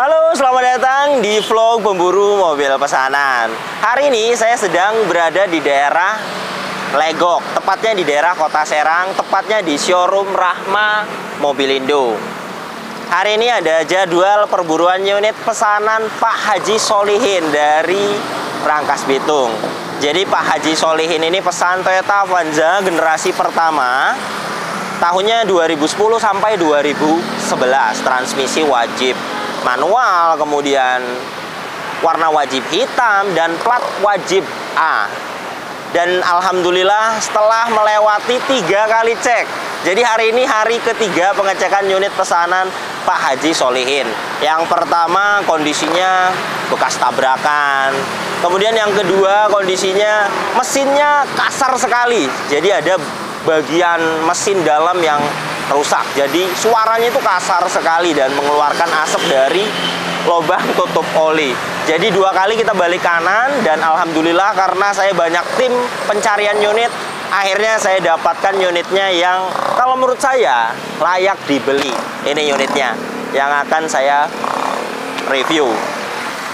Halo, selamat datang di vlog pemburu mobil pesanan. Hari ini saya sedang berada di daerah Legok, tepatnya di daerah Kota Serang, tepatnya di showroom Rahma Mobilindo. Hari ini ada jadwal perburuan unit pesanan Pak Haji Solihin dari Rangkas Bitung. Jadi Pak Haji Solihin ini pesan Toyota Avanza generasi pertama tahunnya 2010 sampai 2011, transmisi wajib manual, kemudian warna wajib hitam dan plat wajib A. Dan alhamdulillah setelah melewati 3 kali cek, jadi hari ini hari ketiga pengecekan unit pesanan Pak Haji Solihin. Yang pertama kondisinya bekas tabrakan, kemudian yang kedua kondisinya mesinnya kasar sekali, jadi ada bagian mesin dalam yang rusak, jadi suaranya itu kasar sekali dan mengeluarkan asap dari lubang tutup oli. Jadi 2 kali kita balik kanan, dan alhamdulillah karena saya banyak tim pencarian unit, akhirnya saya dapatkan unitnya yang kalau menurut saya layak dibeli. Ini unitnya yang akan saya review.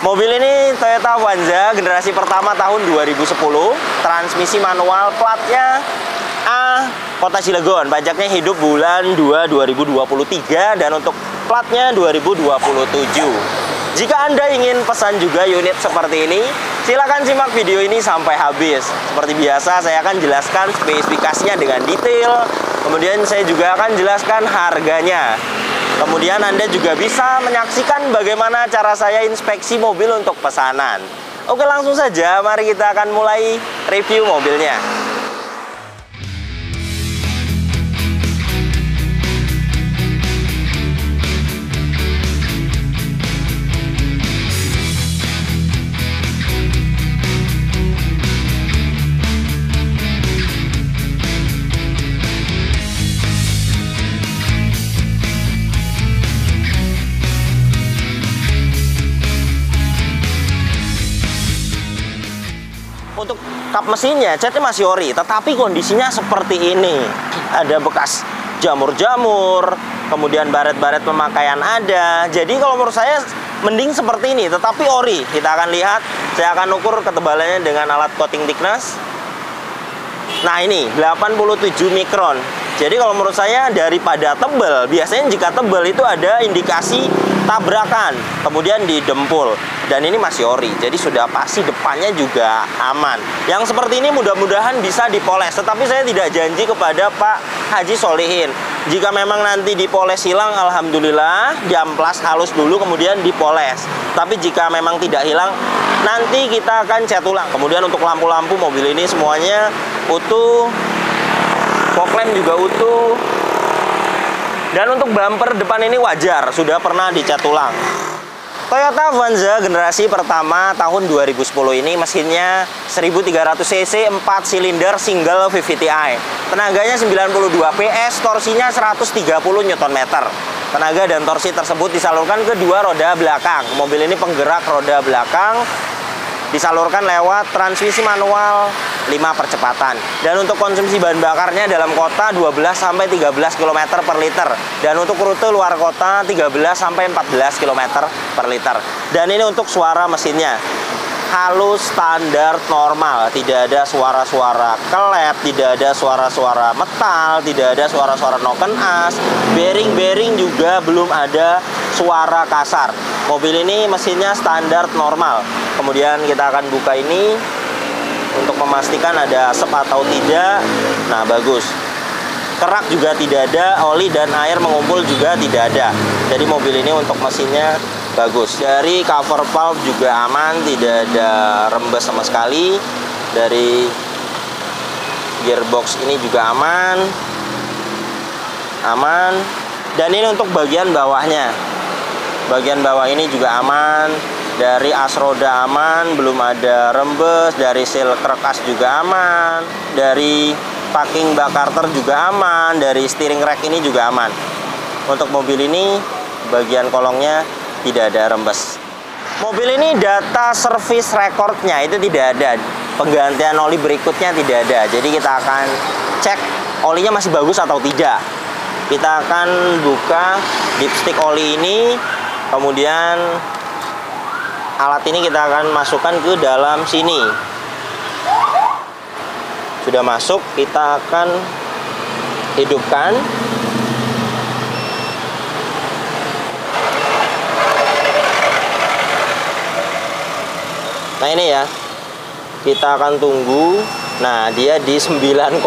Mobil ini Toyota Avanza generasi pertama tahun 2010, transmisi manual, platnya A, Kota Cilegon, pajaknya hidup bulan 2 2023, dan untuk platnya 2027. Jika Anda ingin pesan juga unit seperti ini, silakan simak video ini sampai habis. Seperti biasa saya akan jelaskan spesifikasinya dengan detail, kemudian saya juga akan jelaskan harganya. Kemudian Anda juga bisa menyaksikan bagaimana cara saya inspeksi mobil untuk pesanan. Oke, langsung saja mari kita akan mulai review mobilnya. Untuk kap mesinnya, catnya masih ori, tetapi kondisinya seperti ini. Ada bekas jamur-jamur, kemudian baret-baret pemakaian ada. Jadi kalau menurut saya mending seperti ini, tetapi ori. Kita akan lihat, saya akan ukur ketebalannya dengan alat coating thickness. Nah ini, 87 mikron. Jadi kalau menurut saya daripada tebal, biasanya jika tebal itu ada indikasi tabrakan, kemudian didempul. Dan ini masih ori, jadi sudah pasti depannya juga aman. Yang seperti ini mudah-mudahan bisa dipoles, tetapi saya tidak janji kepada Pak Haji Solihin. Jika memang nanti dipoles hilang, alhamdulillah, diamplas halus dulu kemudian dipoles. Tapi jika memang tidak hilang, nanti kita akan cat ulang. Kemudian untuk lampu-lampu mobil ini semuanya utuh, fog lamp juga utuh. Dan untuk bumper depan ini wajar, sudah pernah dicat ulang. Toyota Avanza generasi pertama tahun 2010 ini mesinnya 1300 cc, 4 silinder single VVT-i. Tenaganya 92 PS, torsinya 130 Nm. Tenaga dan torsi tersebut disalurkan ke 2 roda belakang. Mobil ini penggerak roda belakang, disalurkan lewat transmisi manual 5 percepatan. Dan untuk konsumsi bahan bakarnya dalam kota 12-13 km per liter, dan untuk rute luar kota 13-14 km per liter. Dan ini untuk suara mesinnya halus, standar, normal, tidak ada suara-suara kelep, tidak ada suara-suara metal, tidak ada suara-suara noken as. Bearing juga belum ada suara kasar. Mobil ini mesinnya standar normal. Kemudian kita akan buka ini untuk memastikan ada asap atau tidak. Nah, bagus. Kerak juga tidak ada, oli dan air mengumpul juga tidak ada. Jadi mobil ini untuk mesinnya bagus. Dari cover valve juga aman, tidak ada rembes sama sekali. Dari gearbox ini juga aman. Aman. Dan ini untuk bagian bawahnya. Bagian bawah ini juga aman. Dari as roda aman, belum ada rembes. Dari seal kerkas juga aman. Dari packing bak karter juga aman. Dari steering rack ini juga aman. Untuk mobil ini bagian kolongnya tidak ada rembes. Mobil ini data service recordnya itu tidak ada. Penggantian oli berikutnya tidak ada. Jadi kita akan cek olinya masih bagus atau tidak. Kita akan buka dipstick oli ini. Kemudian alat ini kita akan masukkan ke dalam sini. Sudah masuk, kita akan hidupkan. Nah ini ya, kita akan tunggu. Nah dia di 9,5%.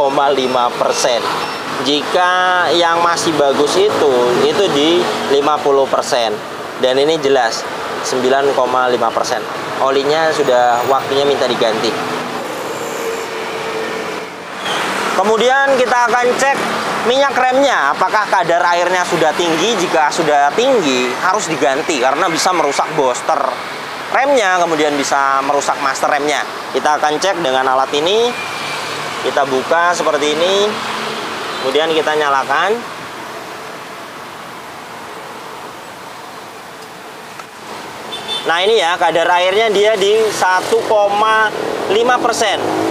Jika yang masih bagus itu di 50%. Dan ini jelas 9,5%. Olinya sudah waktunya minta diganti. Kemudian kita akan cek minyak remnya, apakah kadar airnya sudah tinggi. Jika sudah tinggi harus diganti karena bisa merusak booster remnya, kemudian bisa merusak master remnya. Kita akan cek dengan alat ini. Kita buka seperti ini, kemudian kita nyalakan. Nah ini ya, kadar airnya dia di 1,5%.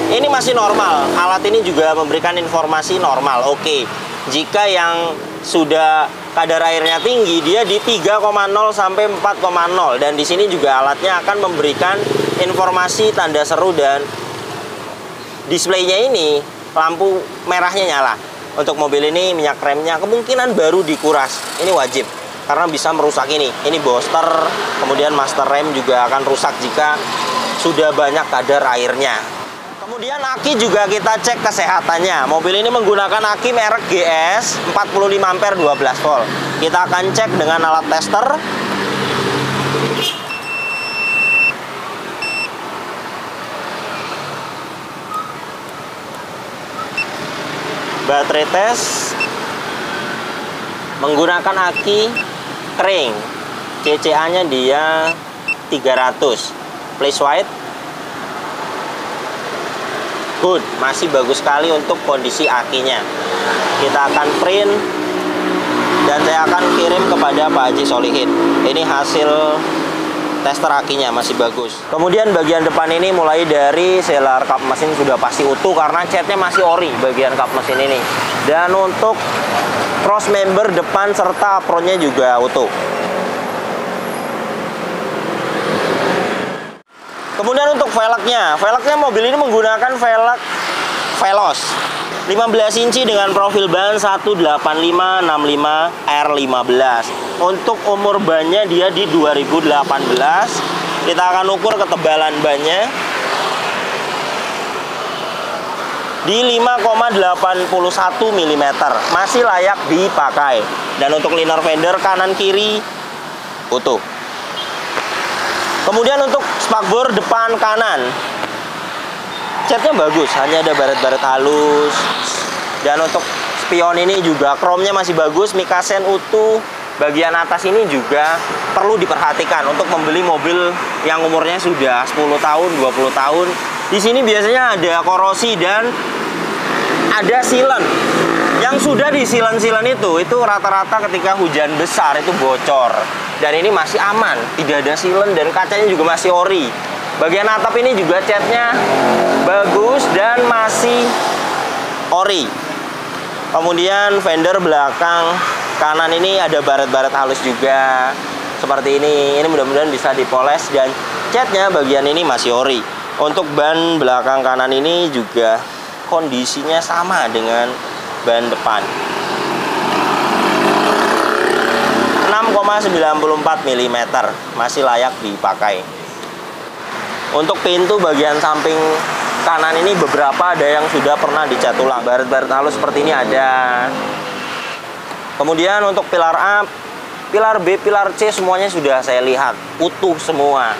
Ini masih normal. Alat ini juga memberikan informasi normal. Oke. Jika yang sudah kadar airnya tinggi, dia di 3,0 sampai 4,0. Dan di sini juga alatnya akan memberikan informasi tanda seru, dan displaynya ini lampu merahnya nyala. Untuk mobil ini minyak remnya kemungkinan baru dikuras. Ini wajib karena bisa merusak ini. Ini booster, kemudian master rem juga akan rusak jika sudah banyak kadar airnya. Kemudian aki juga kita cek kesehatannya. Mobil ini menggunakan aki merek GS 45 ampere 12 volt. Kita akan cek dengan alat tester. Baterai tes menggunakan aki kering. CCA-nya dia 300. Place white. Good, masih bagus sekali untuk kondisi akinya. Kita akan print dan saya akan kirim kepada Pak Haji Solihin. Ini hasil tester akinya, masih bagus. Kemudian bagian depan ini mulai dari selar kap mesin sudah pasti utuh karena catnya masih ori bagian kap mesin ini. Dan untuk cross member depan serta apronnya juga utuh. Kemudian untuk velgnya mobil ini menggunakan velg Veloz 15 inci dengan profil ban 18565 R15. Untuk umur bannya dia di 2018. Kita akan ukur ketebalan bannya di 5,81 mm. Masih layak dipakai. Dan untuk liner fender kanan kiri utuh. Kemudian untuk spakbor depan kanan, catnya bagus, hanya ada baret-baret halus. Dan untuk spion ini juga kromnya masih bagus, mikasen utuh. Bagian atas ini juga perlu diperhatikan untuk membeli mobil yang umurnya sudah 10 tahun, 20 tahun. Di sini biasanya ada korosi dan ada silen. Yang sudah di silen-silen itu rata-rata ketika hujan besar itu bocor. Dan ini masih aman, tidak ada silen dan kacanya juga masih ori. Bagian atap ini juga catnya bagus dan masih ori. Kemudian fender belakang kanan ini ada baret-baret halus juga. Seperti ini mudah-mudahan bisa dipoles dan catnya bagian ini masih ori. Untuk ban belakang kanan ini juga kondisinya sama dengan ban depan. 6,94 mm, masih layak dipakai. Untuk pintu bagian samping kanan ini beberapa ada yang sudah pernah dicat ulang. Baret-baret halus seperti ini ada. Kemudian untuk pilar A, pilar B, pilar C semuanya sudah saya lihat utuh semua.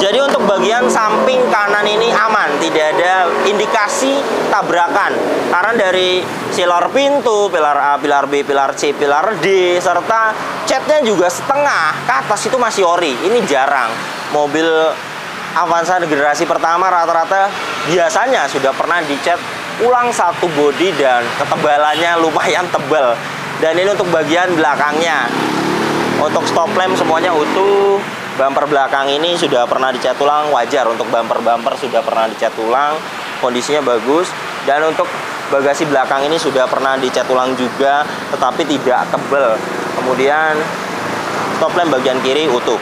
Jadi untuk bagian samping kanan ini aman, tidak ada indikasi tabrakan. Karena dari sealer pintu, pilar A, pilar B, pilar C, pilar D, serta catnya juga setengah ke atas itu masih ori. Ini jarang. Mobil Avanza generasi pertama rata-rata biasanya sudah pernah dicat ulang satu bodi dan ketebalannya lumayan tebal. Dan ini untuk bagian belakangnya. Untuk stop lamp semuanya utuh. Bumper belakang ini sudah pernah dicat ulang, wajar untuk bumper-bumper sudah pernah dicat ulang, kondisinya bagus. Dan untuk bagasi belakang ini sudah pernah dicat ulang juga, tetapi tidak tebal. Kemudian stop lamp bagian kiri utuh.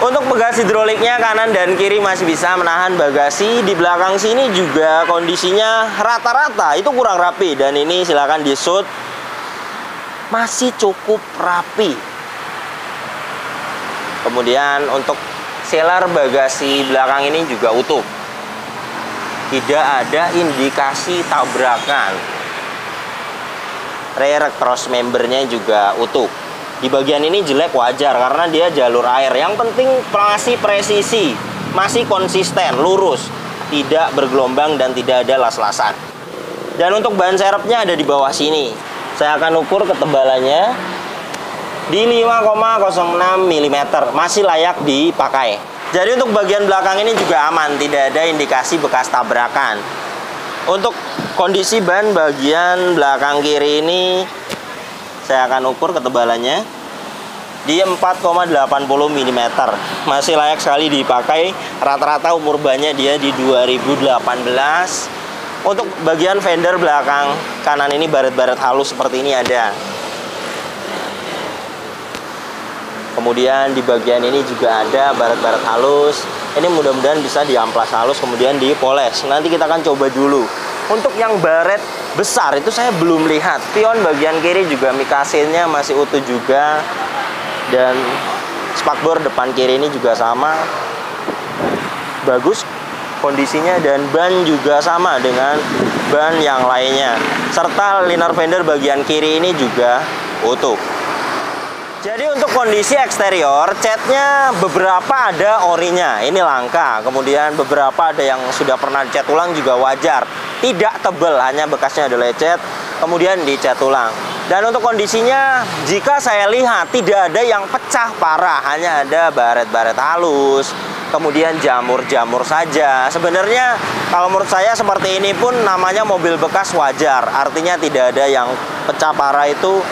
Untuk bagasi hidroliknya kanan dan kiri masih bisa menahan bagasi. Di belakang sini juga kondisinya rata-rata itu kurang rapi, dan ini silakan disut, masih cukup rapi. Kemudian untuk sealer bagasi belakang ini juga utuh, tidak ada indikasi tabrakan. Rear cross membernya juga utuh. Di bagian ini jelek wajar karena dia jalur air. Yang penting masih presisi, masih konsisten, lurus, tidak bergelombang dan tidak ada las-lasan. Dan untuk ban serepnya ada di bawah sini. Saya akan ukur ketebalannya di 5,06 mm, masih layak dipakai. Jadi untuk bagian belakang ini juga aman, tidak ada indikasi bekas tabrakan. Untuk kondisi ban bagian belakang kiri ini saya akan ukur ketebalannya di 4,80 mm, masih layak sekali dipakai. Rata-rata umur bannya dia di 2018. Untuk bagian fender belakang kanan ini baret-baret halus seperti ini ada. Kemudian di bagian ini juga ada baret-baret halus. Ini mudah-mudahan bisa diamplas halus kemudian dipoles. Nanti kita akan coba dulu. Untuk yang baret besar itu saya belum lihat. Pion bagian kiri juga mikasinnya masih utuh juga. Dan spakbor depan kiri ini juga sama, bagus kondisinya, dan ban juga sama dengan ban yang lainnya. Serta liner fender bagian kiri ini juga utuh. Jadi untuk kondisi eksterior, catnya beberapa ada orinya, ini langka. Kemudian beberapa ada yang sudah pernah dicat ulang juga wajar. Tidak tebal, hanya bekasnya ada lecet, kemudian dicat ulang. Dan untuk kondisinya, jika saya lihat tidak ada yang pecah parah, hanya ada baret-baret halus, kemudian jamur-jamur saja. Sebenarnya kalau menurut saya seperti ini pun namanya mobil bekas wajar. Artinya tidak ada yang pecah parah, itu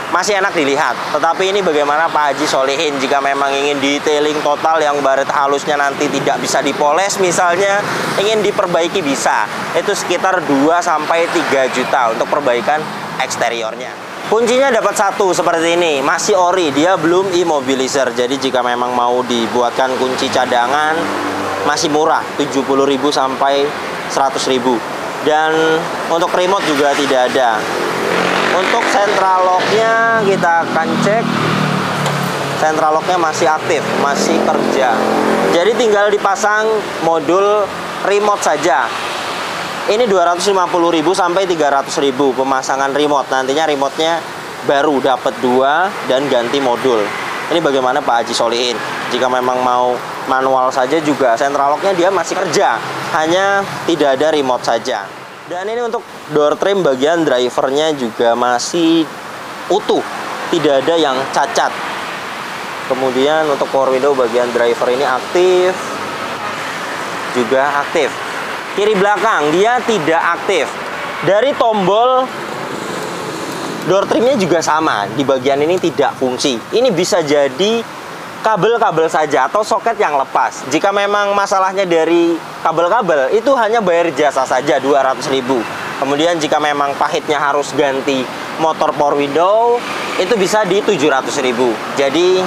masih enak dilihat. Tetapi ini bagaimana Pak Haji Solihin jika memang ingin detailing total yang baret halusnya nanti tidak bisa dipoles, misalnya ingin diperbaiki, bisa. Itu sekitar 2-3 juta untuk perbaikan eksteriornya. Kuncinya dapat satu seperti ini, masih ori, dia belum immobilizer. Jadi jika memang mau dibuatkan kunci cadangan masih murah, 70.000 sampai 100.000. Dan untuk remote juga tidak ada. Untuk central locknya kita akan cek. Central locknya masih aktif, masih kerja. Jadi tinggal dipasang modul remote saja. Ini 250.000 sampai 300.000 pemasangan remote. Nantinya remote-nya baru dapat 2 dan ganti modul. Ini bagaimana Pak Haji Solihin. Jika memang mau manual saja juga central locknya dia masih kerja, hanya tidak ada remote saja. Dan ini untuk door trim bagian drivernya juga masih utuh, tidak ada yang cacat. Kemudian untuk power window bagian driver ini aktif, juga aktif. Kiri belakang dia tidak aktif. Dari tombol door trimnya juga sama, di bagian ini tidak fungsi. Ini bisa jadi kabel-kabel saja atau soket yang lepas. Jika memang masalahnya dari kabel-kabel, itu hanya bayar jasa saja 200.000. Kemudian jika memang pahitnya harus ganti motor power window, itu bisa di 700.000. Jadi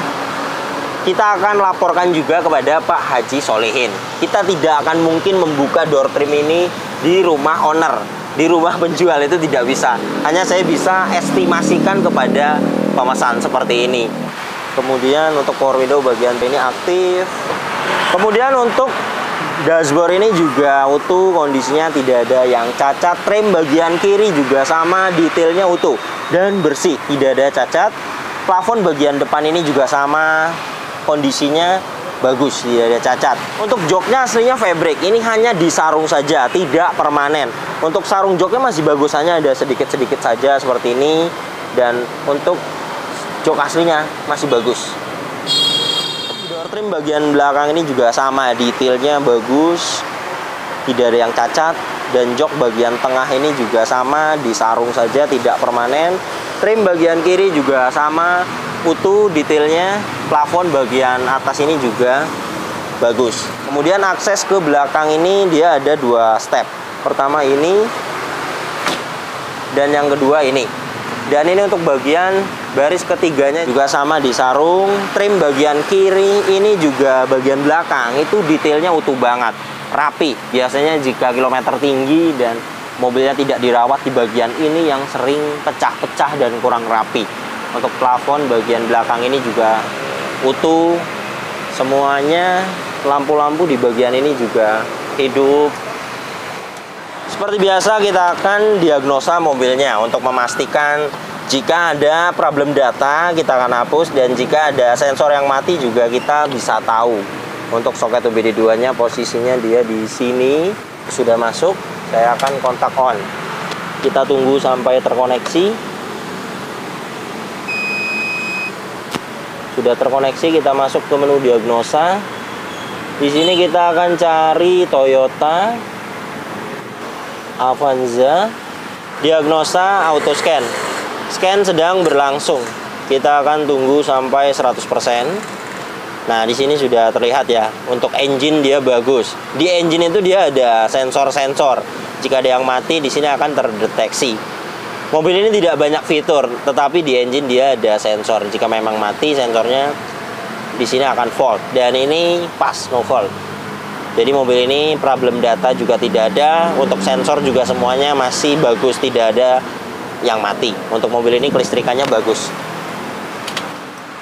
kita akan laporkan juga kepada Pak Haji Solihin. Kita tidak akan mungkin membuka door trim ini di rumah owner, di rumah penjual, itu tidak bisa. Hanya saya bisa estimasikan kepada pemesan seperti ini. Kemudian untuk power window bagian ini aktif. Kemudian untuk dashboard ini juga utuh, kondisinya tidak ada yang cacat. Trim bagian kiri juga sama, detailnya utuh dan bersih, tidak ada cacat. Plafon bagian depan ini juga sama, kondisinya bagus, tidak ada cacat. Untuk joknya aslinya fabric, ini hanya disarung saja, tidak permanen. Untuk sarung joknya masih bagus, hanya ada sedikit-sedikit saja seperti ini. Dan untuk jok aslinya masih bagus. Door trim bagian belakang ini juga sama, detailnya bagus, tidak ada yang cacat. Dan jok bagian tengah ini juga sama, disarung saja, tidak permanen. Trim bagian kiri juga sama, utuh detailnya. Plafon bagian atas ini juga bagus. Kemudian akses ke belakang ini dia ada 2 step. Pertama ini, dan yang kedua ini. Dan ini untuk bagian baris ketiganya juga sama disarung. Trim bagian kiri, ini juga bagian belakang itu detailnya utuh banget, rapi. Biasanya jika kilometer tinggi dan mobilnya tidak dirawat, di bagian ini yang sering pecah-pecah dan kurang rapi. Untuk plafon bagian belakang ini juga utuh semuanya. Lampu-lampu di bagian ini juga hidup. Seperti biasa, kita akan diagnosa mobilnya untuk memastikan jika ada problem data kita akan hapus, dan jika ada sensor yang mati juga kita bisa tahu. Untuk soket OBD2-nya posisinya dia di sini sudah masuk. Saya akan kontak on. Kita tunggu sampai terkoneksi. Sudah terkoneksi, kita masuk ke menu diagnosa. Di sini kita akan cari Toyota Avanza, diagnosa auto scan. Scan sedang berlangsung. Kita akan tunggu sampai 100%. Nah, di sini sudah terlihat ya. Untuk engine dia bagus. Di engine itu dia ada sensor-sensor. Jika ada yang mati, di sini akan terdeteksi. Mobil ini tidak banyak fitur, tetapi di engine dia ada sensor. Jika memang mati, sensornya di sini akan fault. Dan ini pas, no fault. Jadi mobil ini problem data juga tidak ada. Untuk sensor juga semuanya masih bagus, tidak ada yang mati. Untuk mobil ini kelistrikannya bagus.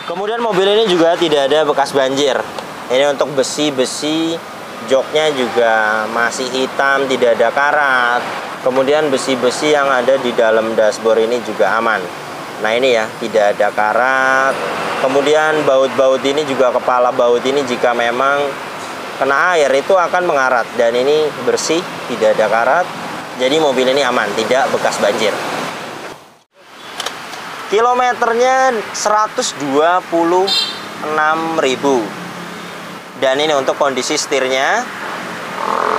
Kemudian mobil ini juga tidak ada bekas banjir. Ini untuk besi-besi, joknya juga masih hitam, tidak ada karat. Kemudian besi-besi yang ada di dalam dashboard ini juga aman. Nah ini ya, tidak ada karat. Kemudian baut-baut ini juga, kepala baut ini jika memang kena air itu akan mengarat, dan ini bersih, tidak ada karat. Jadi mobil ini aman, tidak bekas banjir. Kilometernya 126.000. Dan ini untuk kondisi setirnya.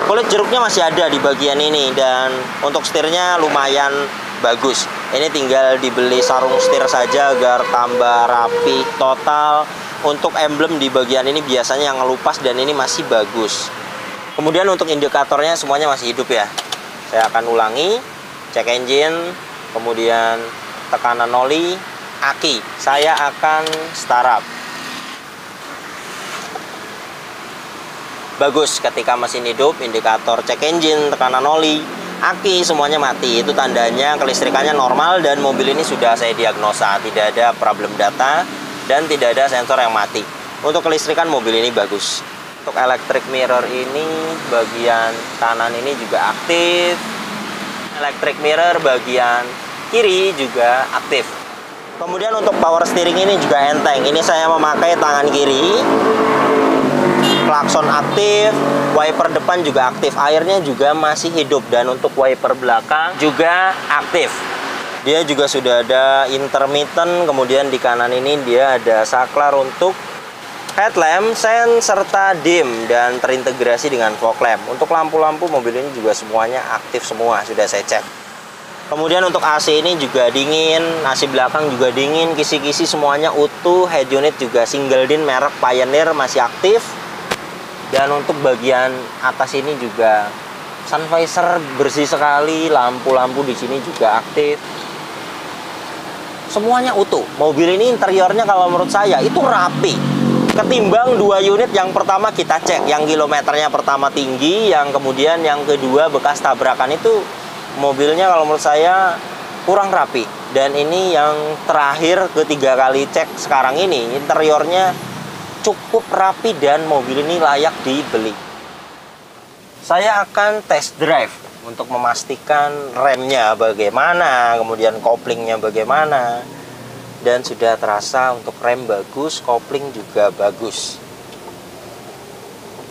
Kulit jeruknya masih ada di bagian ini, dan untuk setirnya lumayan bagus. Ini tinggal dibeli sarung setir saja agar tambah rapi total. Untuk emblem di bagian ini biasanya yang ngelupas, dan ini masih bagus. Kemudian untuk indikatornya semuanya masih hidup ya. Saya akan ulangi. Cek engine, kemudian tekanan oli, aki. Saya akan startup. Bagus ketika mesin hidup, indikator cek engine, tekanan oli, aki semuanya mati. Itu tandanya kelistrikannya normal dan mobil ini sudah saya diagnosa, tidak ada problem data dan tidak ada sensor yang mati. Untuk kelistrikan mobil ini bagus. Untuk electric mirror ini bagian kanan ini juga aktif. Electric mirror bagian kiri juga aktif. Kemudian untuk power steering ini juga enteng. Ini saya memakai tangan kiri. Klakson aktif, wiper depan juga aktif, airnya juga masih hidup, dan untuk wiper belakang juga aktif. Dia juga sudah ada intermittent, kemudian di kanan ini dia ada saklar untuk headlamp, sen, serta dim, dan terintegrasi dengan fog lamp. Untuk lampu-lampu mobil ini juga semuanya aktif semua, sudah saya cek. Kemudian untuk AC ini juga dingin, AC belakang juga dingin, kisi-kisi semuanya utuh, head unit juga single din merek Pioneer masih aktif. Dan untuk bagian atas ini juga sun visor bersih sekali, lampu-lampu di sini juga aktif. Semuanya utuh. Mobil ini interiornya kalau menurut saya itu rapi. Ketimbang dua unit yang pertama kita cek, yang kilometernya pertama tinggi, yang kemudian yang kedua bekas tabrakan, itu mobilnya kalau menurut saya kurang rapi. Dan ini yang terakhir ketiga kali cek sekarang ini, interiornya cukup rapi dan mobil ini layak dibeli. Saya akan test drive untuk memastikan remnya bagaimana, kemudian koplingnya bagaimana. Dan sudah terasa untuk rem bagus, kopling juga bagus.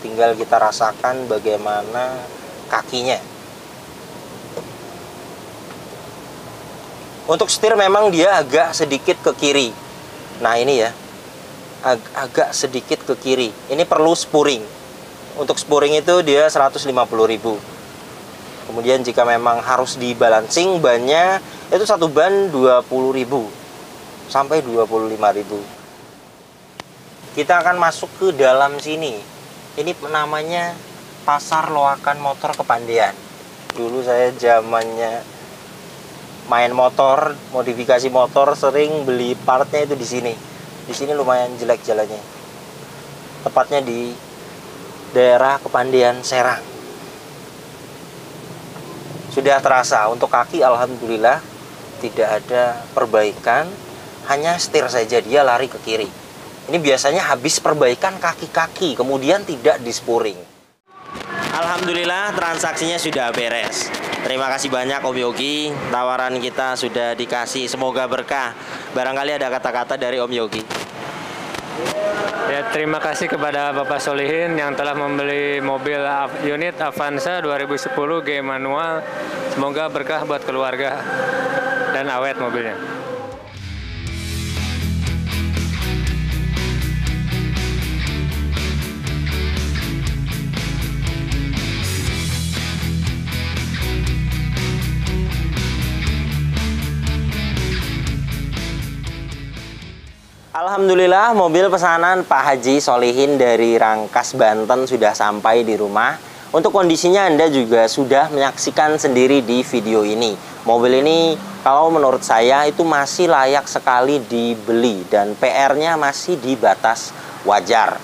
Tinggal kita rasakan bagaimana kakinya. Untuk setir memang dia agak sedikit ke kiri. Nah ini ya, agak sedikit ke kiri. Ini perlu spuring. Untuk spuring itu dia 150.000. Kemudian jika memang harus dibalancing bannya, itu satu ban 20.000 sampai 25.000. Kita akan masuk ke dalam sini. Ini namanya Pasar Loakan Motor Kepandian. dulu saya zamannya main motor, modifikasi motor, sering beli partnya itu di sini. Di sini lumayan jelek jalannya. Tepatnya di daerah Kepandian Serang. Sudah terasa untuk kaki, alhamdulillah tidak ada perbaikan, hanya setir saja dia lari ke kiri. Ini biasanya habis perbaikan kaki-kaki, kemudian tidak dispuring. Alhamdulillah transaksinya sudah beres. Terima kasih banyak Om Yogi, tawaran kita sudah dikasih, semoga berkah. Barangkali ada kata-kata dari Om Yogi. Ya, terima kasih kepada Bapak Solihin yang telah membeli mobil unit Avanza 2010 G manual. Semoga berkah buat keluarga dan awet mobilnya. Alhamdulillah mobil pesanan Pak Haji Solihin dari Rangkas, Banten sudah sampai di rumah. Untuk kondisinya Anda juga sudah menyaksikan sendiri di video ini. Mobil ini kalau menurut saya itu masih layak sekali dibeli dan PR-nya masih di batas wajar.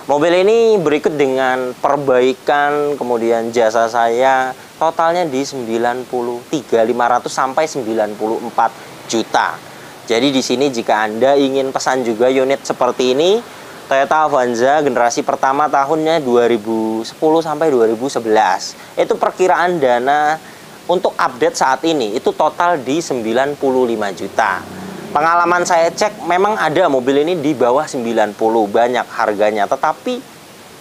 Mobil ini berikut dengan perbaikan, kemudian jasa saya totalnya di 93.500 sampai 94 juta. Jadi di sini jika Anda ingin pesan juga unit seperti ini, Toyota Avanza generasi pertama tahunnya 2010 sampai 2011. Itu perkiraan dana untuk update saat ini itu total di 95 juta. Pengalaman saya cek memang ada mobil ini di bawah 90 banyak harganya, tetapi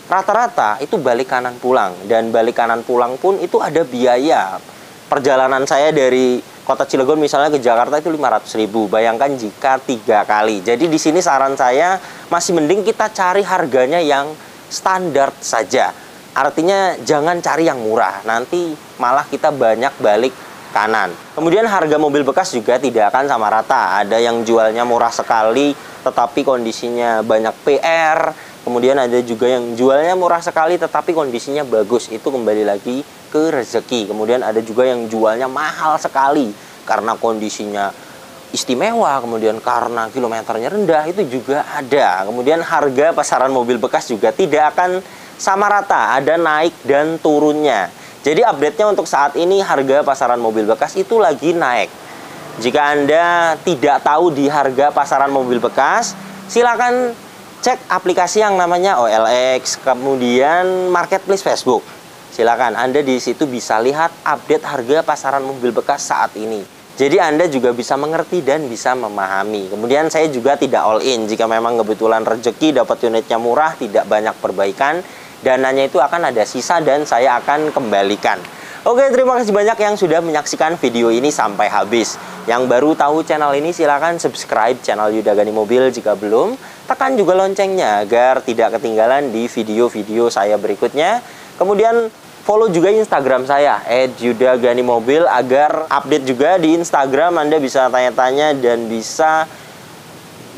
rata-rata itu balik kanan pulang, dan balik kanan pulang pun itu ada biaya. Perjalanan saya dari Kota Cilegon misalnya ke Jakarta itu 500.000. Bayangkan jika 3 kali. Jadi di sini saran saya masih mending kita cari harganya yang standar saja. Artinya jangan cari yang murah. Nanti malah kita banyak balik kanan. Kemudian harga mobil bekas juga tidak akan sama rata. Ada yang jualnya murah sekali tetapi kondisinya banyak PR. Kemudian ada juga yang jualnya murah sekali tetapi kondisinya bagus. Itu kembali lagi ke rezeki. Kemudian ada juga yang jualnya mahal sekali karena kondisinya istimewa, kemudian karena kilometernya rendah, itu juga ada. Kemudian harga pasaran mobil bekas juga tidak akan sama rata, ada naik dan turunnya. Jadi update-nya untuk saat ini harga pasaran mobil bekas itu lagi naik. Jika Anda tidak tahu di harga pasaran mobil bekas, silakan cek aplikasi yang namanya OLX, kemudian Marketplace Facebook. Silakan Anda di situ bisa lihat update harga pasaran mobil bekas saat ini. Jadi Anda juga bisa mengerti dan bisa memahami. Kemudian saya juga tidak all in. Jika memang kebetulan rezeki dapat unitnya murah, tidak banyak perbaikan, dananya itu akan ada sisa dan saya akan kembalikan. Oke, terima kasih banyak yang sudah menyaksikan video ini sampai habis. Yang baru tahu channel ini silakan subscribe channel Yuda Gani Mobil jika belum. Tekan juga loncengnya agar tidak ketinggalan di video-video saya berikutnya. Kemudian follow juga Instagram saya @yudaganimobil agar update juga di Instagram. Anda bisa tanya-tanya dan bisa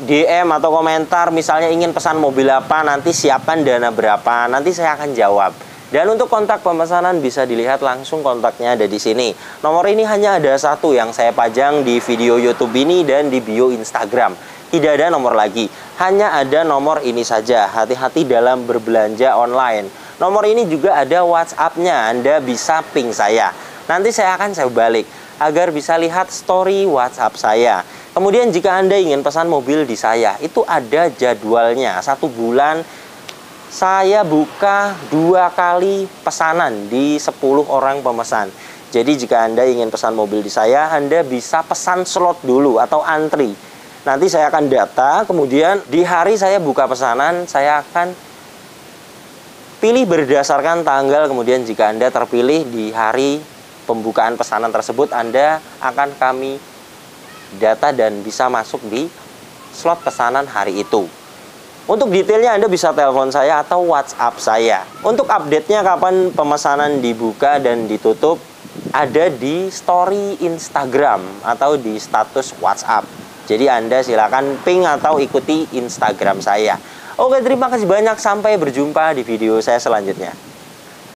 DM atau komentar, misalnya ingin pesan mobil apa, nanti siapkan dana berapa, nanti saya akan jawab. Dan untuk kontak pemesanan bisa dilihat langsung, kontaknya ada di sini. Nomor ini hanya ada satu yang saya pajang di video YouTube ini dan di bio Instagram. Tidak ada nomor lagi, hanya ada nomor ini saja. Hati-hati dalam berbelanja online. Nomor ini juga ada WhatsApp-nya, Anda bisa ping saya. Nanti saya akan balik agar bisa lihat story WhatsApp saya. Kemudian jika Anda ingin pesan mobil di saya, itu ada jadwalnya. 1 bulan saya buka 2 kali pesanan di 10 orang pemesan. Jadi jika Anda ingin pesan mobil di saya, Anda bisa pesan slot dulu atau antri. Nanti saya akan data, kemudian di hari saya buka pesanan, saya akan pilih berdasarkan tanggal. Kemudian jika Anda terpilih di hari pembukaan pesanan tersebut, Anda akan kami data dan bisa masuk di slot pesanan hari itu. Untuk detailnya Anda bisa telepon saya atau WhatsApp saya. Untuk update-nya kapan pemesanan dibuka dan ditutup, ada di story Instagram atau di status WhatsApp. Jadi Anda silakan ping atau ikuti Instagram saya. Oke, terima kasih banyak. Sampai berjumpa di video saya selanjutnya.